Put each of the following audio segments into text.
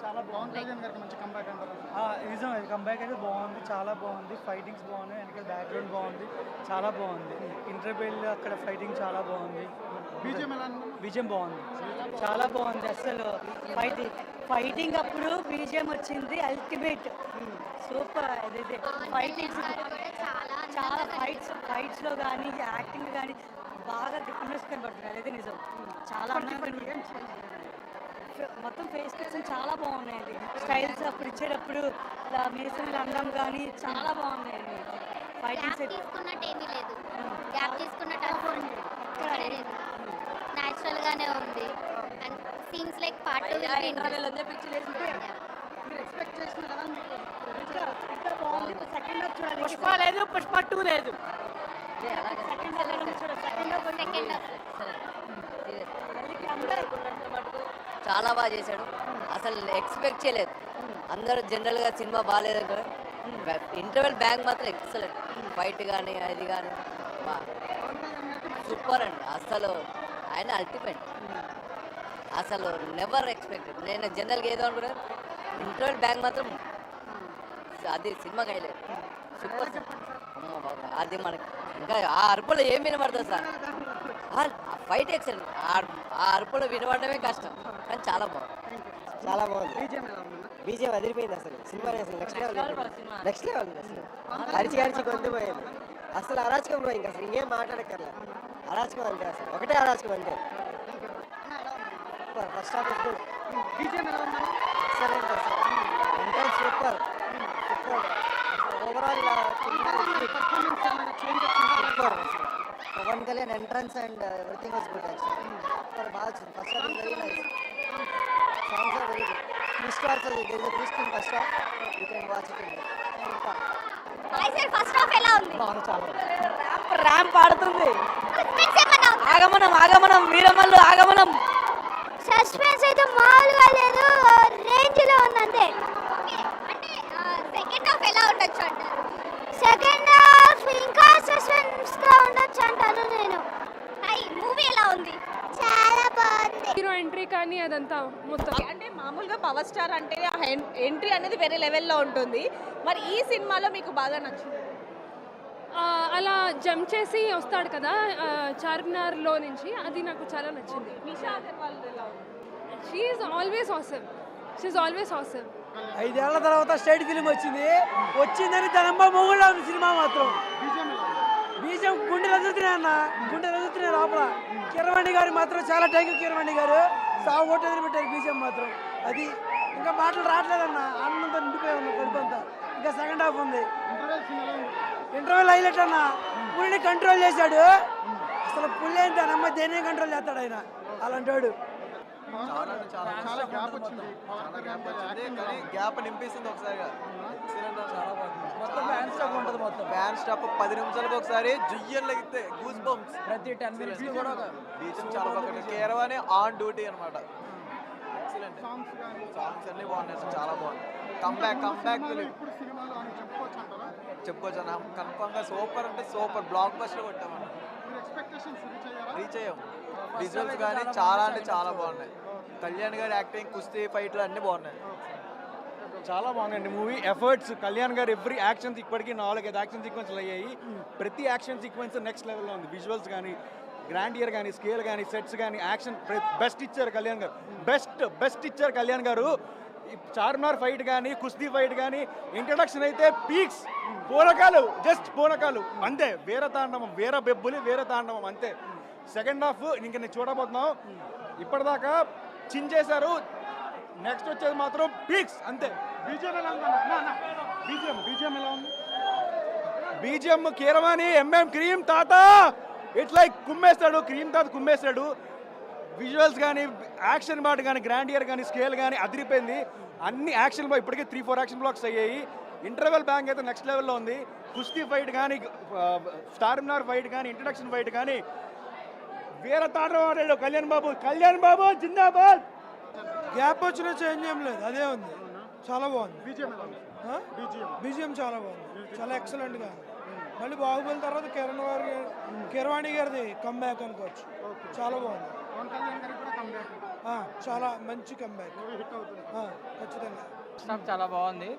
చాలా బాగుంది. కళ్యాణ్ గారికి మంచి కంబ్యాక్ అంటారు. నిజం, అది కంబ్యాక్ అయితే బాగుంది, చాలా బాగుంది. ఫైటింగ్స్ బాగున్నాయి, వెనకాల బ్యాక్గ్రౌండ్ బాగుంది, చాలా బాగుంది. ఇంటర్వెల్ అక్కడ ఫైటింగ్ చాలా బాగుంది. బీజిఎం ఎలా బీజిఎం బాగుంది, చాలా బాగుంది. అసలు ఫైటింగ్ అప్పుడు బీజిఎం వచ్చింది అల్టిమేట్, సూపర్. అదైతే ఫైటింగ్స్ చాలా ఫైట్స్లో కానీ యాక్టింగ్ కానీ బాగా డిఫరెన్స్ కనబడుతుంది. అదైతే నిజం, చాలా అందంగా మొత్తం ఫేస్ కట్స్ చాలా బాగున్నాయండి. స్టైల్స్ అప్పుడు ఇచ్చేటప్పుడు మేసన్లు అందం కానీ చాలా బాగున్నాయండి. ఫైటింగ్స్ తీసుకున్నట్టు ఏమీ లేదు, గ్యాప్ తీసుకున్నట్టు న్యాచురల్ గానే ఉంది. And scenes like part 2 Pushpa లేదు, పుష్ప 2 లేదు. చాలా బాగా చేశాడు, అసలు ఎక్స్పెక్ట్ చేయలేదు. అందరూ జనరల్గా సినిమా బాగాలేదు కదా, ఇంటర్వెల్ బ్యాంక్ మాత్రం ఎక్సలెంట్. ఫైట్ కానీ అది కానీ సూపర్ అండి. అసలు ఆయన అల్టిమేట్, అసలు నెవర్ ఎక్స్పెక్టెడ్. నేను జనరల్గా ఏదో అనుకున్నాను, ఇంటర్వెల్ బ్యాంక్ మాత్రం అది సినిమాకి అయ్యలేదు. సూపర్ అది మనకి ఇంకా ఆ అరుపులో ఏం వినబడుతుంది సార్, ఫైట్ ఎక్సలెంట్. ఆ అరుపులో వినబడమే కష్టం, కానీ చాలా బాగుంది, చాలా బాగుంది. బీజేపీ అదిరిపోయింది అసలు. సినిమా అసలు నెక్స్ట్ లెవెల్ అసలు. అరిచి గొంతుపోయింది అసలు. అరాచకం పోయి ఇంకా అసలు ఇంకేం మాట్లాడక్కర్లే. అరాచకం అంతే, అసలు ఒకటే అరాచకం అంతే. ఫస్ట్ హాఫ్ గుడ్, ఎక్సలెంట్ అసలు. ఇంకా super overall super. Pawan Kalyan entrance and everything was good actually. Super, బాగా వచ్చింది. First half very nice, songs are very good. Twist also there is a twist in first half, you can watch it. First half ఎలా ఉంది? బాగుంది, చాలా ramp ఆడుతుంది. ఆగమనం వీరమల్లు ఆగమనం. Suspense అయితే మామూలుగా లేదు, రేంజ్ లో ఉంది అంతే. అంటే సెకండ్ హాఫ్ ఎలా ఉండొచ్చు అంటారు? సెకండ్ హాఫ్ ఇంకా సస్పెన్స్ గా ఉండొచ్చు అంటాను నేను. మూవీ ఎలా ఉంది? చాలా బాగుంది. హీరో ఎంట్రీ కానీ అదంతా మొత్తం అంటే మామూలుగా పవర్ స్టార్ అంటే ఎంట్రీ అనేది వేరే లెవెల్లో ఉంటుంది. మరి ఈ సినిమాలో మీకు బాగా నచ్చింది? అలా జంప్ చేసి వస్తాడు కదా చార్మినార్లో నుంచి, అది నాకు చాలా నచ్చింది. నిషా అగర్వాల్ ఎలా ఉంది? She's always awesome. 5 ఏళ్ల తర్వాత స్టేట్ ఫిలిం వచ్చిందని తనమ్మ మొగుళ్ళ సినిమా మాత్రం బీజం గుండె రగుతున్నాయి లోపల. కిరవాణి గారు మాత్రం చాలా థ్యాంక్ యూ. కిరవాణి గారు సాగు కొట్టేది పెట్టారు బీజం మాత్రం. అది ఇంకా మాటలు రావట్లేదన్న, ఆనందంతో నిండిపోయి ఉంది కడుపంతా. ఇంకా సెకండ్ హాఫ్ ఉంది. ఇంటర్వెల్ హైలైట్ అన్న, పుల్ని కంట్రోల్ చేశాడు. అసలు పుల్ ఏంటి అమ్మ, దేని కంట్రోల్ చేస్తాడు ఆయన, అలాంటాడు. చాలా గ్యాప్ వచ్చింది, కానీ గ్యాప్ నింపేసింది ఒకసారిగా. చాలా బాగుంది. మొత్తం ఫ్యాన్ స్టాప్ ఉంటుంది, మొత్తం ఫ్యాన్ స్టాప్ 10 నిమిషాలకు ఒకసారి జుయ్యన్ లెగితే గూస్ బంప్స్. ప్రతి 10 మినిట్స్ కూడా బీచం చాలా బాగుంది. కేరవానే ఆన్ డ్యూటీ అనమాట. ఎక్సలెంట్ సాంగ్స్ అన్ని బాగున్నాయి, అసలు చాలా బాగుంది. కంబ్యాక్ చెప్పుకోవచ్చు అన్న, కన్ఫర్మ్ గా సూపర్ అంటే సూపర్ బ్లాక్ బస్టర్ కొట్టామన్న. రీచ్ అయ్యాం. విజువల్స్ కానీ చాలా అంటే చాలా బాగున్నాయి. కళ్యాణ్ గారి యాక్టింగ్, కుస్తీ ఫైట్లు అన్ని బాగున్నాయి. చాలా బాగుందండి మూవీ. ఎఫర్ట్స్ కళ్యాణ్ గారు ఎవ్రీ యాక్షన్స్ ఇప్పటికీ 4-5 యాక్షన్ సీక్వెన్స్లు అయ్యాయి. ప్రతి యాక్షన్ సీక్వెన్స్ నెక్స్ట్ లెవెల్లో ఉంది. విజువల్స్ కానీ, గ్రాండ్ ఇయర్ కానీ, స్కేల్ కానీ, సెట్స్ కానీ, యాక్షన్ బెస్ట్ ఇచ్చారు కళ్యాణ్ గారు. బెస్ట్ ఇచ్చారు కళ్యాణ్ గారు. చార్మినార్ ఫైట్ కానీ, కుస్తీ ఫైట్ కానీ, ఇంట్రడక్షన్ అయితే పీక్స్. జస్ట్ పూనకాలు అంతే. వీర బెబ్బులి వీర తాండవం అంతే. సెకండ్ హాఫ్ ఇంక నేను చూడబోతున్నాం. ఇప్పటిదాకా చించేశారు, నెక్స్ట్ వచ్చేది మాత్రం పీక్స్ అంతే. బీజిఎం కీరవాణి క్రీమ్ తాత ఇట్లా కుమ్మేస్తాడు. క్రీమ్ తాత కుమ్మేస్తాడు. విజువల్స్ కానీ, యాక్షన్ పార్ట్ కానీ, గ్రాండ్ ఇయర్ కానీ, స్కేల్ కానీ అదిరిపోయింది. అన్ని యాక్షన్ ఇప్పటికే 3-4 యాక్షన్ బ్లాక్స్ అయ్యాయి. ఇంటర్వెల్ బ్యాంక్ అయితే నెక్స్ట్ లెవెల్లో ఉంది. కుస్తీ ఫైట్ కానీ, చార్మినార్ ఫైట్ కానీ, ఇంట్రడక్షన్ ఫైట్ కానీ, వీర తాండవం ఆడాడు కళ్యాణ్ బాబు జిందాబాద్. గ్యాప్ వచ్చిన చేంజ్ ఏం లేదు, అదే ఉంది. చాలా బాగుంది. బీజిఎం చాలా బాగుంది, చాలా ఎక్సలెంట్గా. మళ్ళీ బాహుబలి తర్వాత కిరవాణి గారిది కమ్ బ్యాక్ అనుకోవచ్చు. చాలా బాగుంది. పవన్ కళ్యాణ్ గారికి కూడా కంబ్యాక్. చాలా మంచి కంబ్యాక్ మూవీ హిట్ అవుతుంది. ఖచ్చితంగా. స్టాప్ చాలా బాగుంది.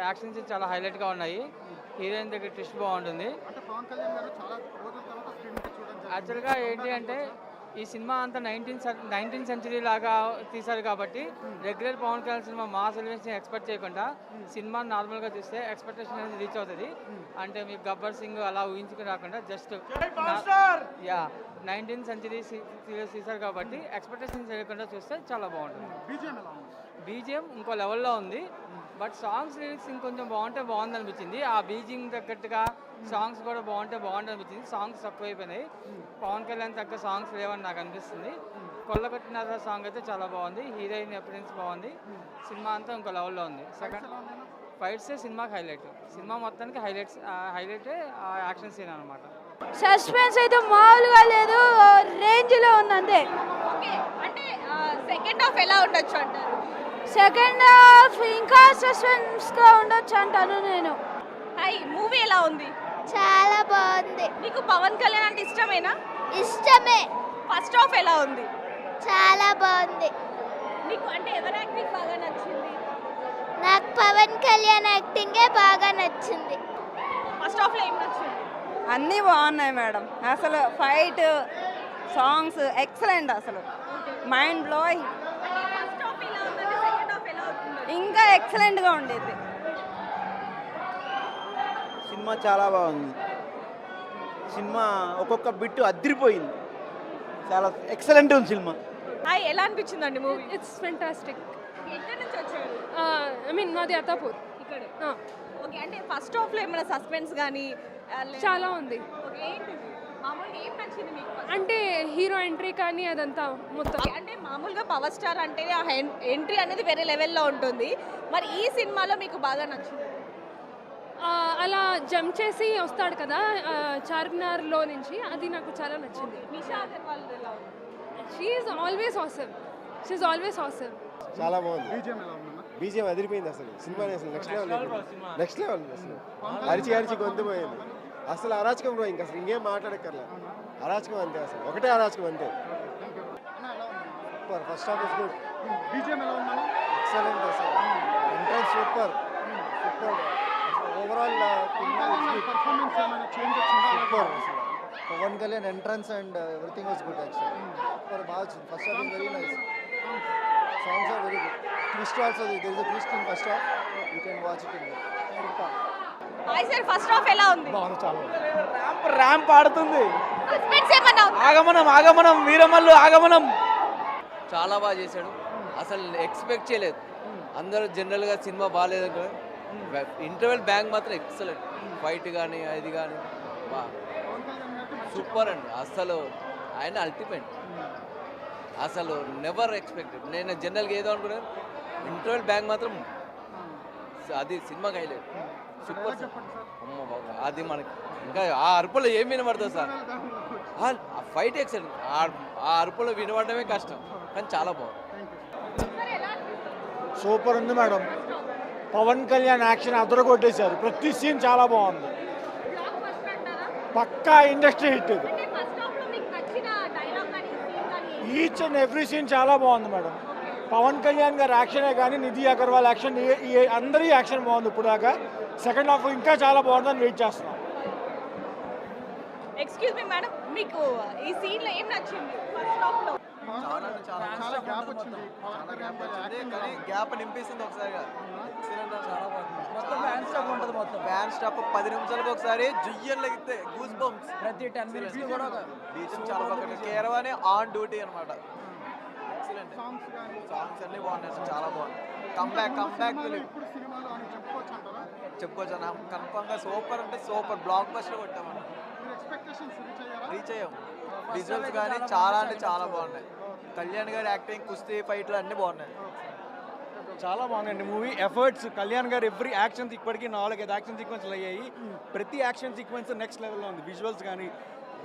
యాక్షన్ సీన్స్ చాలా హైలైట్గా ఉన్నాయి. హీరోయిన్ దగ్గర ట్విస్ట్ బాగుంటుంది. అంటే పవన్ కళ్యాణ్ గారు చాలా రోజుల తర్వాత స్క్రీన్ మీద చూడడం జరిగింది. యాక్చువల్గా ఏంటి అంటే ఈ సినిమా అంతా 19th సెంచరీ లాగా తీశారు కాబట్టి రెగ్యులర్ పవన్ కళ్యాణ్ సినిమా మాస్ ఎలివేషన్ ఎక్స్పెక్ట్ చేయకుండా సినిమా నార్మల్గా చూస్తే ఎక్స్పెక్టేషన్ అనేది రీచ్ అవుతుంది. అంటే మీకు గబ్బర్ సింగ్ అలా ఊహించుకుని రాకుండా జస్ట్ 19th సెంచరీ సీరియస్ తీశారు కాబట్టి ఎక్స్పెక్టేషన్ చేయకుండా చూస్తే చాలా బాగుంటుంది. బీజిఎం ఎలా ఉంది? బీజిఎం ఇంకో లెవెల్లో ఉంది. బట్ సాంగ్స్ లిరిక్స్ ఇంకొంచెం బాగుంటే బాగుంది అనిపించింది. ఆ బీజింగ్ తగ్గట్టుగా సాంగ్స్ కూడా బాగుంటే బాగుంటుంది అనిపించింది. సాంగ్స్ తక్కువైపోయినాయి. పవన్ కళ్యాణ్ తగ్గ సాంగ్స్ లేవని నాకు అనిపిస్తుంది. కొల్లగొట్టిన సాంగ్ అయితే చాలా బాగుంది. హీరోయిన్ అపిరెన్స్ బాగుంది. సినిమా అంతా ఇంకో లెవెల్లో ఉంది. సెకండ్ ఫైట్సే సినిమాకి హైలైట్. సినిమా మొత్తానికి హైలైటే ఆ యాక్షన్ సీన్ అనమాట. సస్పెన్స్ అయితే మామూలుగా లేదు, రేంజ్లో ఉంది అంతే. ఓకే, అంటే సెకండ్ హాఫ్ ఎలా ఉండొచ్చు అంటారు? సెకండ్ హాఫ్ ఇంకా సస్పెన్స్గా ఉండొచ్చు అంటాను నేను. హాయ్, మూవీ ఎలా ఉంది? చాలా బాగుంది. నీకు పవన్ కళ్యాణ్ అంటే ఇష్టమేనా? ఇష్టమే. ఫస్ట్ హాఫ్ ఎలా ఉంది? చాలా బాగుంది. నీకు అంటే ఎవరి యాక్టింగ్ బాగా నచ్చింది? నాకు పవన్ కళ్యాణ్ యాక్టింగే బాగా నచ్చింది. ఫస్ట్ హాఫ్లో ఏం నచ్చింది? అన్నీ బాగున్నాయి మేడం. అసలు ఫైట్, సాంగ్స్ ఎక్సలెంట్. అసలు మైండ్ బ్లోయింగ్. ఫస్ట్ హాఫ్ ఎలా ఉందంటే సెకండ్ హాఫ్ ఎలా అవుతుంది? ఇంకా ఎక్సలెంట్గా ఉండేది. సినిమా చాలా బాగుంది. సినిమా ఒక్కొక్క బిట్టు అదిరిపోయింది. చాలా ఎక్సలెంట్ ఉంది సినిమా. హాయ్, ఎలా అనిపించిందండి మూవీ? It's fantastic. ఎక్కడి నుంచి వచ్చారు? ఐ మీన్ మాది అత్తాపూర్. ఇక్కడే. ఓకే, అంటే ఫస్ట్ హాఫ్లో ఏమైనా సస్పెన్స్ కానీ చాలా ఉంది. ఓకే, ఏంటిది మామూలుగా ఏం నచ్చింది మీకు? అంటే హీరో ఎంట్రీ కానీ అదంతా మొత్తం. అంటే మామూలుగా పవర్ స్టార్ అంటే ఆ ఎంట్రీ అనేది వేరే లెవెల్లో ఉంటుంది. మరి ఈ సినిమాలో మీకు బాగా నచ్చింది? అలా జంప్ చేసి వస్తాడు కదా చార్మినార్లో నుంచి, అది నాకు చాలా నచ్చింది. నిషా అగర్వాల్ ఎలా ఉంది? She's always awesome. She's always awesome. చాలా బాగుంది. బీజిఎం ఎలా ఉందన్న? బీజిఎం అదిరిపోయింది. అసలు సినిమా అసలు నెక్స్ట్ లెవెల్ అసలు అరిచి గొంతుపోయింది. అసలు అరాచకం బ్రో. ఇంకా అసలు ఇంకేం మాట్లాడక్కర్లే. అరాచకం అంతే. అసలు ఒకటే అరాచకం అంతే. Super. First half is good. BGM ఎలా ఉందన్న? ఎక్సలెంట్. అసలు ఎంట్రన్స్ సూపర్. ఓవరాల్ పర్ఫార్మెన్స్ ఏమైనా చేంజ్ వచ్చిందా? సూపర్. అసలు Pawan Kalyan entrance and everything was good actually. Super. బాగా వచ్చింది. First half is very nice. Songs are very good. Twist also there is a twist in first half. You can watch it in super. Hi sir, first half ఎలా ఉంది? బాగుంది. చాలా ramp ఆడుతుంది. Suspense ఏమన్నా ఉందా? ఆగమనం వీరమల్లు ఆగమనం. చాలా బాగా చేశాడు. అసలు ఎక్స్పెక్ట్ చేయలేదు. అందరూ జనరల్గా సినిమా బాగాలేదు. ఇంటర్వెల్ బ్యాంక్ మాత్రం ఎక్సలెంట్. ఫైట్ కానీ అది కానీ సూపర్ అండి. అసలు ఆయన అల్టిమేట్. అసలు నెవర్ ఎక్స్పెక్టెడ్. నేను జనరల్గా ఏదో అనుకున్నాను. ఇంటర్వెల్ బ్యాంక్ మాత్రం అది సినిమాకి హైలైట్. Super sir. అమ్మ బాబు, అది మనకి ఇంకా ఆ అరుపులో ఏం వినబడుతుంది సార్? ఆ ఫైట్ ఎక్సలెంట్. ఆ అరుపులో వినబడమే కష్టం, కానీ చాలా బాగుంది. సూపర్ ఉంది మేడం. పవన్ కళ్యాణ్ యాక్షన్ అదరగొట్టేశారు. ప్రతి సీన్ చాలా బాగుంది. పక్కా ఇండస్ట్రీ హిట్ ఇది. ఈచ్ అండ్ ఎవ్రీ సీన్ చాలా బాగుంది మేడం. పవన్ కళ్యాణ్ గారి యాక్షనే కానీ నిధి అగర్వాల్ యాక్షన్ అందరి యాక్షన్ బాగుంది ఇప్పుడు దాకా. సెకండ్ హాఫ్ ఇంకా చాలా బాగుందని వెయిట్ చేస్తున్నాం. ఎక్స్క్యూజ్ మీ మేడం, మీకు ఈ సీన్లో ఏం నచ్చింది ఫస్ట్ హాఫ్లో? చాలా గ్యాప్ వచ్చింది. కానీ గ్యాప్ నింపేసింది ఒకసారిగా. చాలా బాగుంది. మొత్తం ఫ్యాన్ స్టాప్ ఉంటుంది. మొత్తం ఫ్యాన్ స్టాప్ 10 నిమిషాలకు ఒకసారి జుయ్యన్ లెగితే గూస్ బంప్స్. ప్రతి 10 minutes కూడా బీచ్ చాలా బాగుంది. కేరవానే ఆన్ డ్యూటీ అనమాట. ఎక్సలెంట్. సాంగ్స్ అన్ని బాగున్నాయి. చాలా బాగుంది. కంబ్యాక్ ఇప్పుడు సినిమాలో అని చెప్పుకోవచ్చు అంటారా? చెప్పుకోవచ్చు అన్న. కన్ఫర్మ్గా సూపర్ అంటే సూపర్ బ్లాక్ బస్టర్ కొట్టామన్న. మీరు ఎక్స్పెక్టేషన్స్ రీచ్ అయ్యాం. విజువల్స్ కానీ చాలా అంటే చాలా బాగున్నాయి. కళ్యాణ్ గారి యాక్టింగ్, కుస్తీ ఫైట్లు అన్నీ బాగున్నాయి. చాలా బాగుందండి మూవీ. ఎఫర్ట్స్ కళ్యాణ్ గారు ఎవ్రీ యాక్షన్ ఇప్పటికీ 4-5 యాక్షన్ సీక్వెన్స్లు అయ్యాయి. ప్రతి యాక్షన్ సీక్వెన్స్ నెక్స్ట్ లెవెల్లో ఉంది. విజువల్స్ కానీ,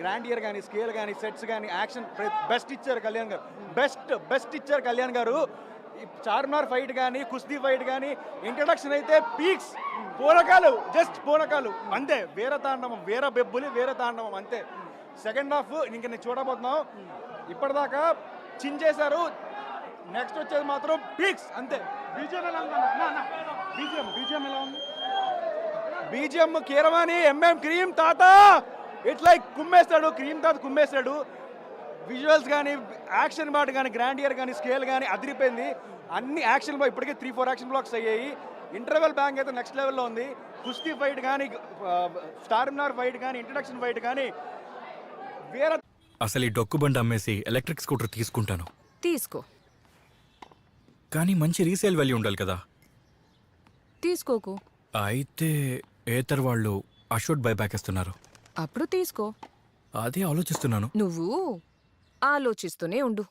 గ్రాండియర్ కానీ, స్కేల్ కానీ, సెట్స్ కానీ, యాక్షన్ బెస్ట్ ఇచ్చారు కళ్యాణ్ గారు. బెస్ట్ ఇచ్చారు కళ్యాణ్ గారు. చార్మినార్ ఫైట్ కానీ, కుస్తీ ఫైట్ కానీ, ఇంట్రడక్షన్ అయితే పీక్స్. పూనకాలు, జస్ట్ పూనకాలు అంతే. వీర తాండవం, వీర బెబ్బులి, వీర తాండవం అంతే. సెకండ్ హాఫ్ ఇంక నేను చూడబోతున్నాం. ఇప్పటిదాకా చించేశారు. నెక్స్ట్ వచ్చేది మాత్రం పీక్స్ అంతే. బీజేఎం ఎలా ఉంది అన్న? బీజేఎం ఎలా ఉంది? బీజిఎం కీరవాణి ఎంఎం క్రీమ్ తాత ఇట్లా కుమ్మేస్తాడు. క్రీమ్ తాత కుమ్మేస్తాడు. విజువల్స్ కానీ యాక్షన్ పార్ట్ కానీ గ్రాండియర్ కానీ స్కేల్ కానీ అదిరిపోయింది. అన్ని యాక్షన్ ఇప్పటికే 3-4 యాక్షన్ బ్లాక్స్ అయ్యాయి. ఇంటర్వెల్ బ్యాంక్ అయితే నెక్స్ట్ లెవెల్లో ఉంది. కుస్తీ ఫైట్ కానీ స్టార్మినార్ ఫైట్ కానీ ఇంట్రడక్షన్ ఫైట్ కానీ వేరే. అసలు ఈ డొక్కు బండి అమ్మేసి ఎలక్ట్రిక్ స్కూటర్ తీసుకుంటాను. తీసుకో, కానీ మంచి రీసేల్ వాల్యూ ఉండాలి కదా. తీసుకోకు. అయితే ఏతర్ వాళ్ళు అషోట్ బైబ్యాక్ ఇస్తున్నారు. అప్పుడు తీసుకో. అదే ఆలోచిస్తున్నాను. నువ్వు ఆలోచిస్తూనే ఉండు.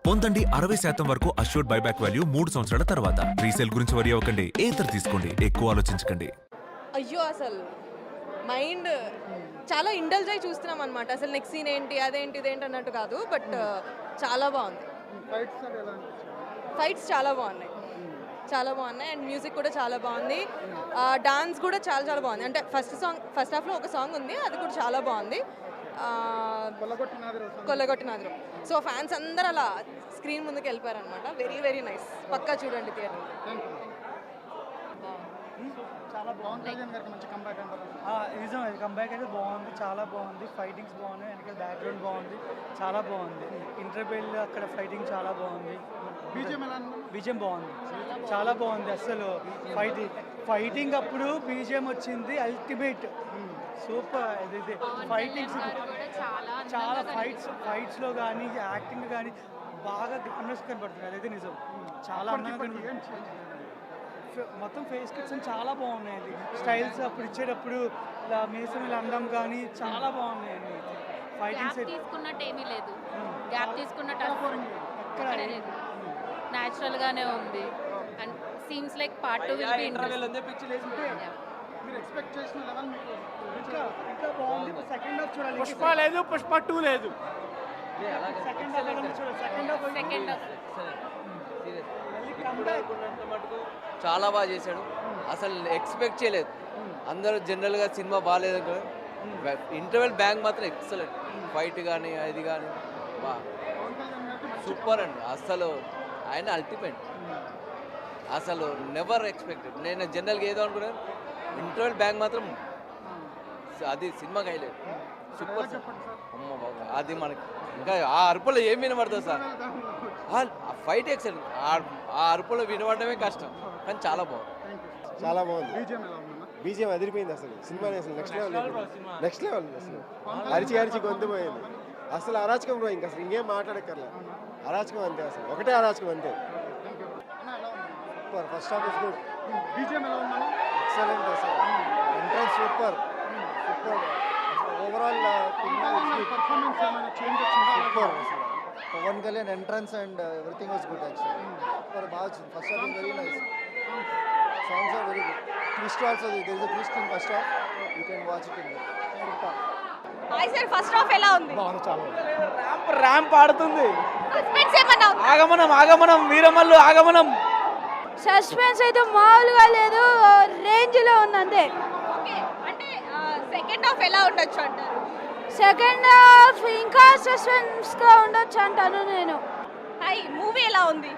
పొందండి 60% వరకు అష్యూర్డ్ బైబ్యాక్ వాల్యూ 3 సంవత్సరాల తర్వాత. రీసేల్ గురించి వరి అవ్వకండి, ఏతర్ తీసుకోండి, ఎక్కువ ఆలోచించకండి. అయ్యో అసలు మైండ్ చాలా ఇండల్జ్ అయి చూస్తున్నాం అనమాట. అసలు నెక్స్ట్ సీన్ ఏంటి అదేంటి ఇదేంటి అన్నట్టు కాదు, బట్ చాలా బాగుంది. ఫైట్స్ చాలా బాగున్నాయి, చాలా బాగున్నాయి. అండ్ మ్యూజిక్ కూడా చాలా బాగుంది. డాన్స్ కూడా చాలా చాలా బాగుంది. అంటే ఫస్ట్ హాఫ్లో ఒక సాంగ్ ఉంది, అది కూడా చాలా బాగుంది. కొల్లగొట్టినాదిరం. సో ఫ్యాన్స్ అందరూ అలా స్క్రీన్ ముందుకు వెళ్ళిపోయారు అనమాట. Very very nice. పక్కా చూడండి థియేటర్. చాలా బాగుంది. కళ్యాణ్ గారికి మంచి కంబ్యాక్ అంటారు. నిజం, అది కంబ్యాక్ అయితే బాగుంది, చాలా బాగుంది. ఫైటింగ్స్ బాగున్నాయి, వెనక బ్యాక్గ్రౌండ్ బాగుంది, చాలా బాగుంది. ఇంటర్వెల్ అక్కడ ఫైటింగ్ చాలా బాగుంది. బీజేఎం ఎలా ఉంది? బీజిఎం బాగుంది, చాలా బాగుంది. అసలు ఫైటింగ్ అప్పుడు బీజిఎం వచ్చింది అల్టిమేట్, సూపర్. ఇది ఫైటింగ్స్ చాలా ఫైట్స్లో కానీ యాక్టింగ్ కానీ బాగా గ్లామరస్ కనబడుతుంది. అదైతే నిజం, చాలా అందంగా కనబడుతుంది. మొత్తం ఫేస్ కట్స్ చాలా బాగున్నాయండి. స్టైల్స్ అప్పుడు ఇచ్చేటప్పుడు ఇలా మీసం ఇలా అందం కానీ చాలా బాగున్నాయండి. ఫైటింగ్స్ తీసుకున్నట్టు ఏమీ లేదు, గ్యాప్ తీసుకున్నట్టు ఎక్కడ లేదు, న్యాచురల్గానే ఉంది. And seems like part 2 will be interesting. మీరు ఎక్స్పెక్ట్ చేసిన లెవెల్ మీకు ఇంకా బాగుంది. సెకండ్ హాఫ్ చూడాలి. పుష్ప లేదు, పుష్ప 2 లేదు. సెకండ్ హాఫ్ చాలా బాగా చేశాడు. అసలు ఎక్స్పెక్ట్ చేయలేదు. అందరూ జనరల్గా సినిమా బాగాలేదు అనుకో, ఇంటర్వెల్ బ్యాంక్ మాత్రం ఎక్సలెంట్. ఫైట్ కానీ అది కానీ సూపర్ అండి. అసలు ఆయన అల్టిమేట్. అసలు నెవర్ ఎక్స్పెక్టెడ్. నేను జనరల్గా ఏదో అనుకున్నాను, ఇంటర్వెల్ బ్యాంక్ మాత్రం అది సినిమాకి హైలైట్. Super sir. అమ్మ బాబు, అది మనకి ఇంకా ఆ అరుపులో ఏం వినబడుతుంది సార్. ఆ ఫైట్ ఎక్సలెంట్. ఆ అరుపులో వినబడమే కష్టం, కానీ చాలా బాగుంది. చాలా బాగుంది. బీజేఎం ఎలా ఉంది? బీజిఎం అదిరిపోయింది. అసలు సినిమా అసలు నెక్స్ట్ లెవెల్ ఉంది. అసలు అరిచి గొంతుపోయింది. అసలు అరాచకం బ్రో, ఇంకా అసలు ఇంకేం మాట్లాడక్కర్లే. అరాచకం అంతే, అసలు ఒకటే అరాచకం అంతే. Super. First half is good. BGM ఎలా ఉంది? ఎక్సలెంట్. అసలు entrance super super. Overall performance ఏమైనా చేంజ్ వచ్చిందా? సూపర్. అసలు Pawan Kalyan entrance and everything was good actually. Super, బాగా వచ్చింది. First half very nice. Songs are very good. Twist also, there is a twist in first half. You can watch it in super. Hi sir, first half ఎలా ఉంది? బాగుంది, చాలా ramp ఆడుతుంది. Suspense ఏమన్నా ఉందా? ఆగమనం వీరమల్లు ఆగమనం. సస్పెన్స్ అయితే మామూలుగా లేదు, రేంజ్లో ఉంది అంతే. ఓకే, అంటే సెకండ్ హాఫ్ ఎలా ఉండొచ్చు అంటారు? సెకండ్ హాఫ్ ఇంకా సస్పెన్స్గా ఉండొచ్చు అంటాను నేను. హాయ్, మూవీ ఎలా ఉంది?